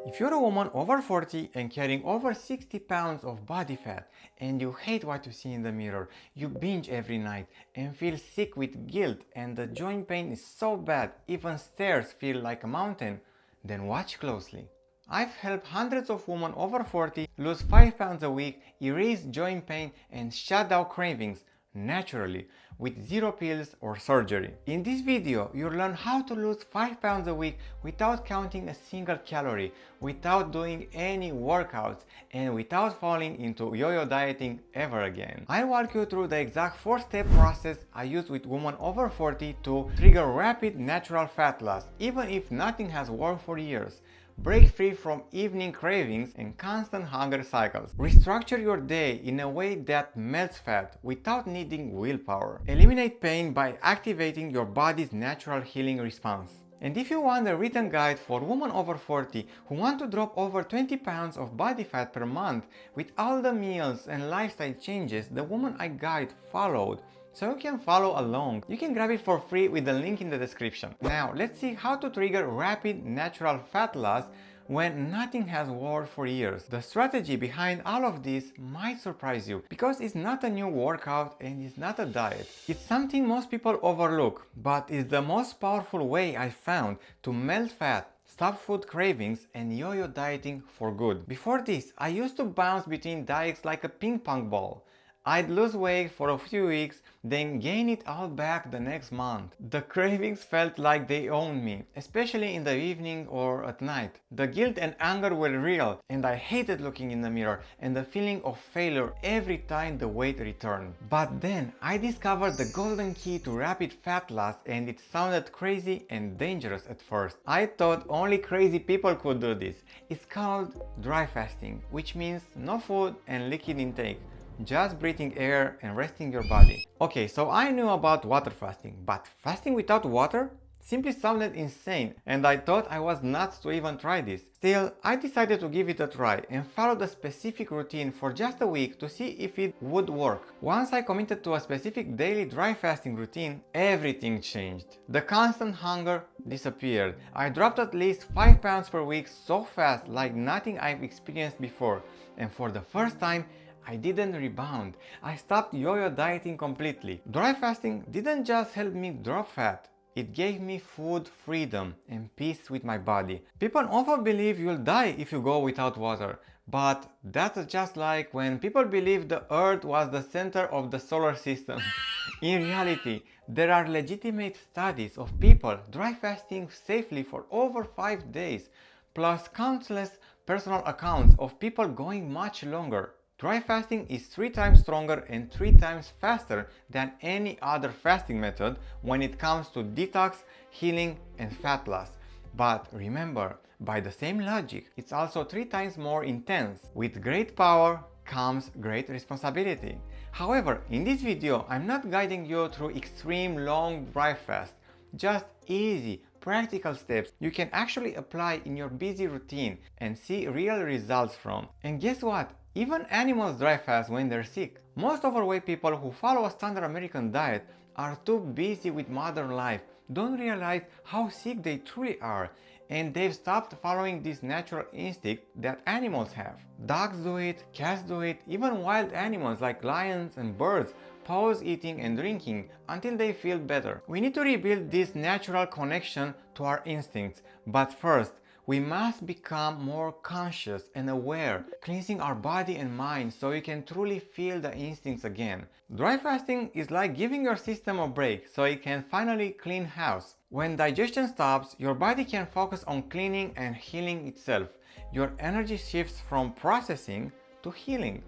If you're a woman over 40 and carrying over 60 pounds of body fat and you hate what you see in the mirror, you binge every night and feel sick with guilt and the joint pain is so bad even stairs feel like a mountain, then watch closely. I've helped hundreds of women over 40 lose 5 pounds a week, erase joint pain and shut down cravings naturally with zero pills or surgery. In this video, you'll learn how to lose 5 pounds a week without counting a single calorie, without doing any workouts, and without falling into yo-yo dieting ever again. I'll walk you through the exact 4-step process I use with women over 40 to trigger rapid natural fat loss, even if nothing has worked for years. Break free from evening cravings and constant hunger cycles. Restructure your day in a way that melts fat without needing willpower. Eliminate pain by activating your body's natural healing response. And if you want a written guide for women over 40 who want to drop over 20 pounds of body fat per month with all the meals and lifestyle changes the Woman I Guide followed, so you can follow along, you can grab it for free with the link in the description. Now, let's see how to trigger rapid natural fat loss when nothing has worked for years. The strategy behind all of this might surprise you because it's not a new workout and it's not a diet. It's something most people overlook, but it's the most powerful way I found to melt fat, stop food cravings, and yo-yo dieting for good. Before this, I used to bounce between diets like a ping pong ball. I'd lose weight for a few weeks, then gain it all back the next month. The cravings felt like they owned me, especially in the evening or at night. The guilt and anger were real, and I hated looking in the mirror and the feeling of failure every time the weight returned. But then I discovered the golden key to rapid fat loss, and it sounded crazy and dangerous at first. I thought only crazy people could do this. It's called dry fasting, which means no food and liquid intake. Just breathing air and resting your body. Okay, so I knew about water fasting, but fasting without water simply sounded insane, and I thought I was nuts to even try this. Still, I decided to give it a try and followed a specific routine for just a week to see if it would work. Once I committed to a specific daily dry fasting routine, everything changed. The constant hunger disappeared. I dropped at least 5 pounds per week so fast, like nothing I've experienced before, and for the first time, I didn't rebound. I stopped yo-yo dieting completely. Dry fasting didn't just help me drop fat. It gave me food freedom and peace with my body. People often believe you'll die if you go without water. But that's just like when people believe the Earth was the center of the solar system. In reality, there are legitimate studies of people dry fasting safely for over 5 days, plus countless personal accounts of people going much longer. Dry fasting is 3 times stronger and 3 times faster than any other fasting method when it comes to detox, healing, and fat loss. But remember, by the same logic, it's also 3 times more intense. With great power comes great responsibility. However, in this video, I'm not guiding you through extreme long dry fast, just easy, practical steps you can actually apply in your busy routine and see real results from. And guess what? Even animals dry fast when they're sick. Most overweight people who follow a standard American diet are too busy with modern life, don't realize how sick they truly are, and they've stopped following this natural instinct that animals have. Dogs do it, cats do it, even wild animals like lions and birds pause eating and drinking until they feel better. We need to rebuild this natural connection to our instincts, but first, we must become more conscious and aware, cleansing our body and mind so you can truly feel the instincts again. Dry fasting is like giving your system a break so it can finally clean house. When digestion stops, your body can focus on cleaning and healing itself. Your energy shifts from processing to healing.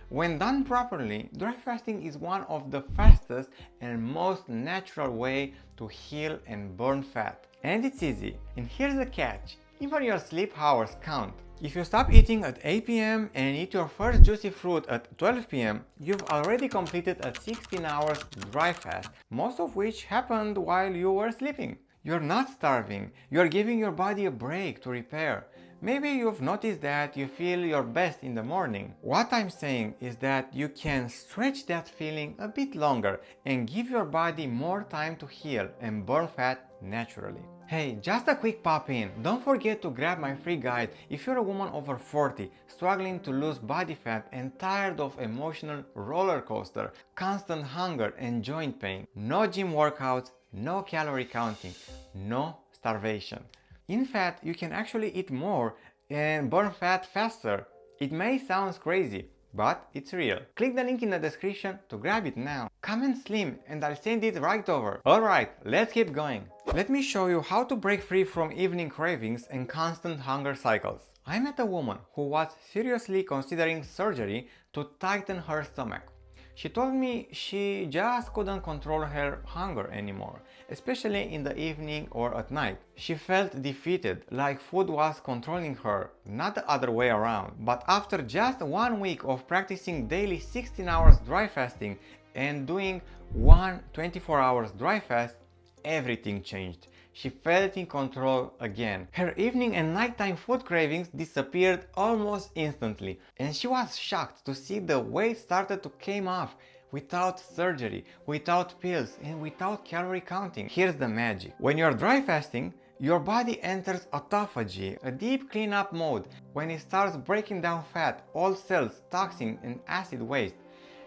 When done properly, dry fasting is one of the fastest and most natural way to heal and burn fat. And it's easy. And here's the catch. Even your sleep hours count. If you stop eating at 8 p.m. and eat your first juicy fruit at 12 p.m., you've already completed a 16 hours dry fast, most of which happened while you were sleeping. You're not starving, you're giving your body a break to repair. Maybe you've noticed that you feel your best in the morning. What I'm saying is that you can stretch that feeling a bit longer and give your body more time to heal and burn fat naturally. Hey, just a quick pop in. Don't forget to grab my free guide if you're a woman over 40, struggling to lose body fat and tired of emotional roller coaster, constant hunger and joint pain. No gym workouts, no calorie counting, no starvation. In fact, you can actually eat more and burn fat faster. It may sound crazy, but it's real. Click the link in the description to grab it now. Comment slim and I'll send it right over. Alright, let's keep going. Let me show you how to break free from evening cravings and constant hunger cycles. I met a woman who was seriously considering surgery to tighten her stomach. She told me she just couldn't control her hunger anymore, especially in the evening or at night. She felt defeated, like food was controlling her, not the other way around. But after just 1 week of practicing daily 16 hours dry fasting and doing one 24 hours dry fast, everything changed. She felt in control again. Her evening and nighttime food cravings disappeared almost instantly, and she was shocked to see the weight started to come off without surgery, without pills, and without calorie counting. Here's the magic. When you're dry fasting, your body enters autophagy, a deep cleanup mode. When it starts breaking down fat, old cells, toxins, and acid waste,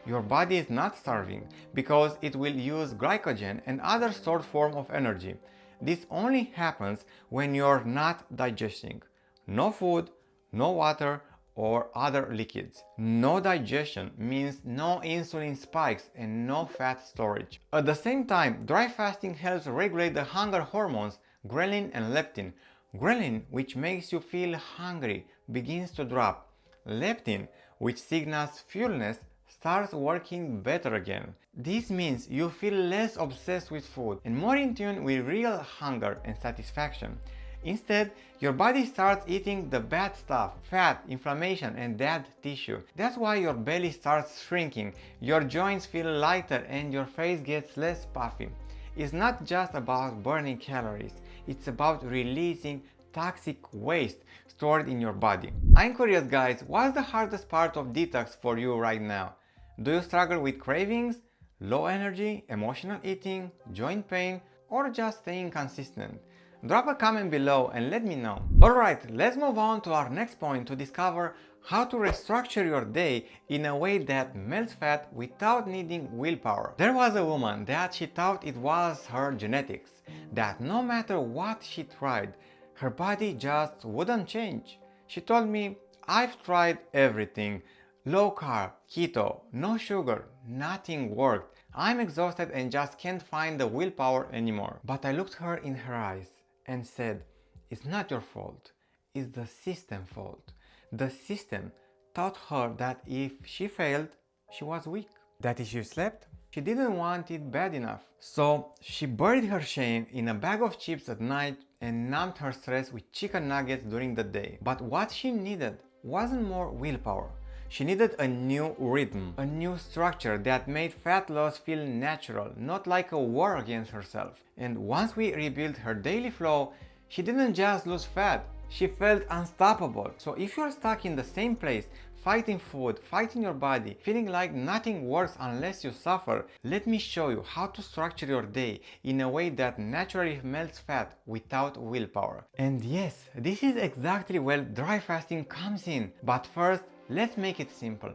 your body is not starving because it will use glycogen and other stored form of energy. This only happens when you're not digesting. No food, no water or other liquids. No digestion means no insulin spikes and no fat storage. At the same time, dry fasting helps regulate the hunger hormones ghrelin and leptin. Ghrelin, which makes you feel hungry, begins to drop. Leptin, which signals fullness, starts working better again. This means you feel less obsessed with food and more in tune with real hunger and satisfaction. Instead, your body starts eating the bad stuff, fat, inflammation, and dead tissue. That's why your belly starts shrinking, your joints feel lighter, and your face gets less puffy. It's not just about burning calories, it's about releasing toxic waste stored in your body. I'm curious, guys, what's the hardest part of detox for you right now? Do you struggle with cravings, low energy, emotional eating, joint pain, or just staying consistent? Drop a comment below and let me know. Alright, let's move on to our next point to discover how to restructure your day in a way that melts fat without needing willpower. There was a woman that she thought it was her genetics, that no matter what she tried, her body just wouldn't change. She told me, "I've tried everything. Low carb, keto, no sugar, nothing worked. I'm exhausted and just can't find the willpower anymore." But I looked her in her eyes and said, "It's not your fault, it's the system's fault." The system taught her that if she failed, she was weak. That if she slept, she didn't want it bad enough. So she buried her shame in a bag of chips at night and numbed her stress with chicken nuggets during the day. But what she needed wasn't more willpower. She needed a new rhythm, a new structure that made fat loss feel natural, not like a war against herself. And once we rebuilt her daily flow, she didn't just lose fat, she felt unstoppable. So if you're stuck in the same place, fighting food, fighting your body, feeling like nothing works unless you suffer, let me show you how to structure your day in a way that naturally melts fat without willpower. And yes, this is exactly where dry fasting comes in. But first, let's make it simple.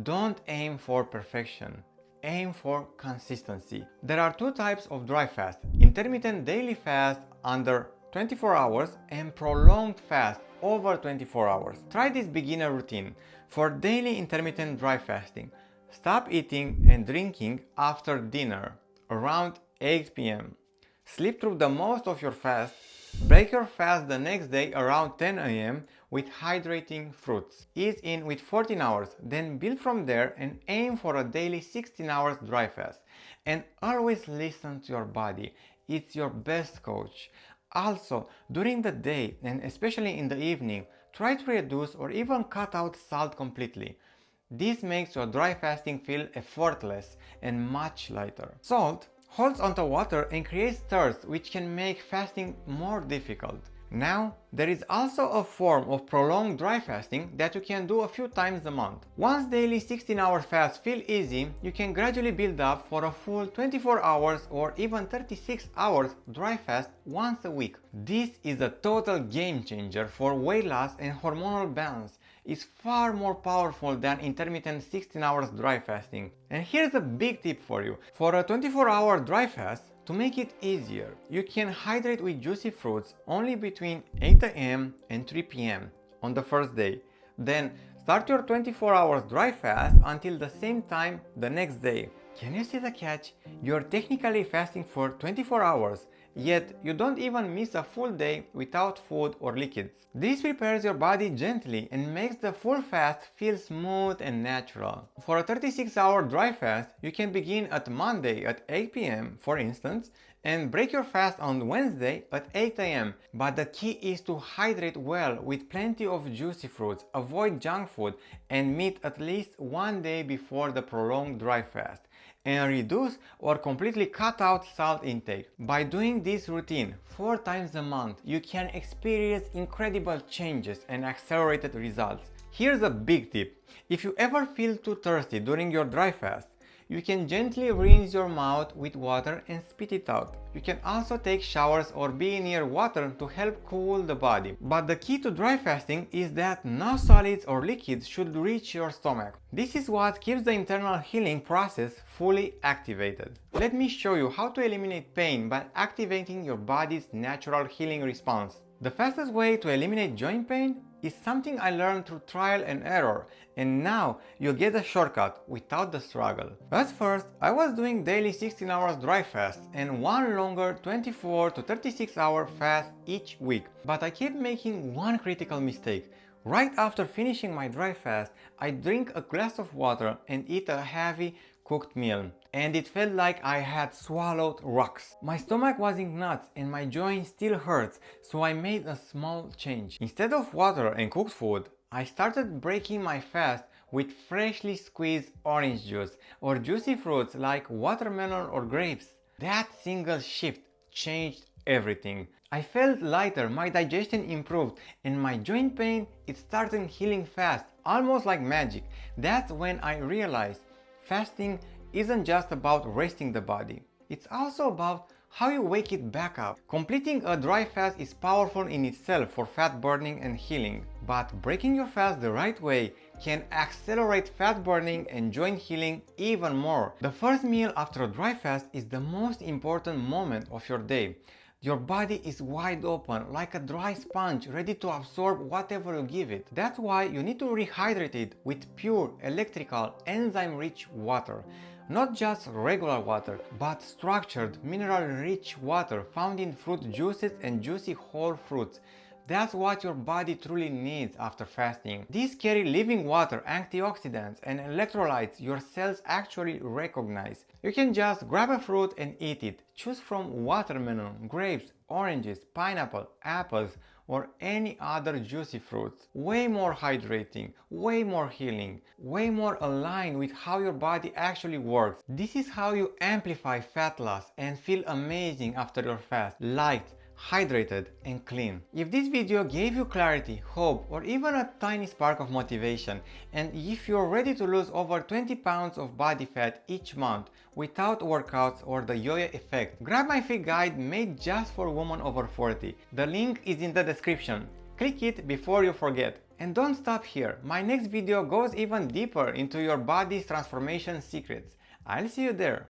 Don't aim for perfection. Aim for consistency. There are two types of dry fast: intermittent daily fast under 24 hours and prolonged fast over 24 hours. Try this beginner routine. For daily intermittent dry fasting, stop eating and drinking after dinner around 8 p.m. Sleep through the most of your fast. Break your fast the next day around 10 a.m. with hydrating fruits. Ease in with 14 hours, then build from there and aim for a daily 16 hours dry fast. And always listen to your body. It's your best coach. Also, during the day and especially in the evening, try to reduce or even cut out salt completely. This makes your dry fasting feel effortless and much lighter. Salt holds onto water and creates thirst, which can make fasting more difficult. Now, there is also a form of prolonged dry fasting that you can do a few times a month. Once daily 16-hour fasts feel easy, you can gradually build up for a full 24 hours or even 36 hours dry fast once a week. This is a total game changer for weight loss and hormonal balance. It's far more powerful than intermittent 16 hours dry fasting. And here's a big tip for you. For a 24-hour dry fast, to make it easier, you can hydrate with juicy fruits only between 8 a.m. and 3 p.m. on the first day. Then start your 24 hours dry fast until the same time the next day. Can you see the catch? You're technically fasting for 24 hours, yet you don't even miss a full day without food or liquids. This prepares your body gently and makes the full fast feel smooth and natural. For a 36-hour dry fast, you can begin at Monday at 8 p.m. for instance, and break your fast on Wednesday at 8 a.m. But the key is to hydrate well with plenty of juicy fruits, avoid junk food, and meat at least one day before the prolonged dry fast, and reduce or completely cut out salt intake. By doing this routine 4 times a month, you can experience incredible changes and accelerated results. Here's a big tip. If you ever feel too thirsty during your dry fast, you can gently rinse your mouth with water and spit it out. You can also take showers or be near water to help cool the body. But the key to dry fasting is that no solids or liquids should reach your stomach. This is what keeps the internal healing process fully activated. Let me show you how to eliminate pain by activating your body's natural healing response. The fastest way to eliminate joint pain is something I learned through trial and error, and now you get a shortcut without the struggle. At first, I was doing daily 16 hours dry fast and one longer 24 to 36 hour fast each week. But I kept making one critical mistake. Right after finishing my dry fast, I drink a glass of water and eat a heavy cooked meal, and it felt like I had swallowed rocks. My stomach was in knots and my joint still hurts, so I made a small change. Instead of water and cooked food, I started breaking my fast with freshly squeezed orange juice or juicy fruits like watermelon or grapes. That single shift changed everything. I felt lighter, my digestion improved, and my joint pain, it started healing fast, almost like magic. That's when I realized fasting isn't just about resting the body. It's also about how you wake it back up. Completing a dry fast is powerful in itself for fat burning and healing, but breaking your fast the right way can accelerate fat burning and joint healing even more. The first meal after a dry fast is the most important moment of your day. Your body is wide open, like a dry sponge, ready to absorb whatever you give it. That's why you need to rehydrate it with pure, electrical, enzyme-rich water. Not just regular water, but structured, mineral-rich water found in fruit juices and juicy whole fruits. That's what your body truly needs after fasting. These carry living water, antioxidants, and electrolytes your cells actually recognize. You can just grab a fruit and eat it. Choose from watermelon, grapes, oranges, pineapple, apples, or any other juicy fruits. Way more hydrating, way more healing, way more aligned with how your body actually works. This is how you amplify fat loss and feel amazing after your fast. Light, hydrated, and clean. If this video gave you clarity, hope, or even a tiny spark of motivation, and if you're ready to lose over 20 pounds of body fat each month without workouts or the yo-yo effect, grab my free guide made just for women over 40. The link is in the description. Click it before you forget. And don't stop here. My next video goes even deeper into your body's transformation secrets. I'll see you there.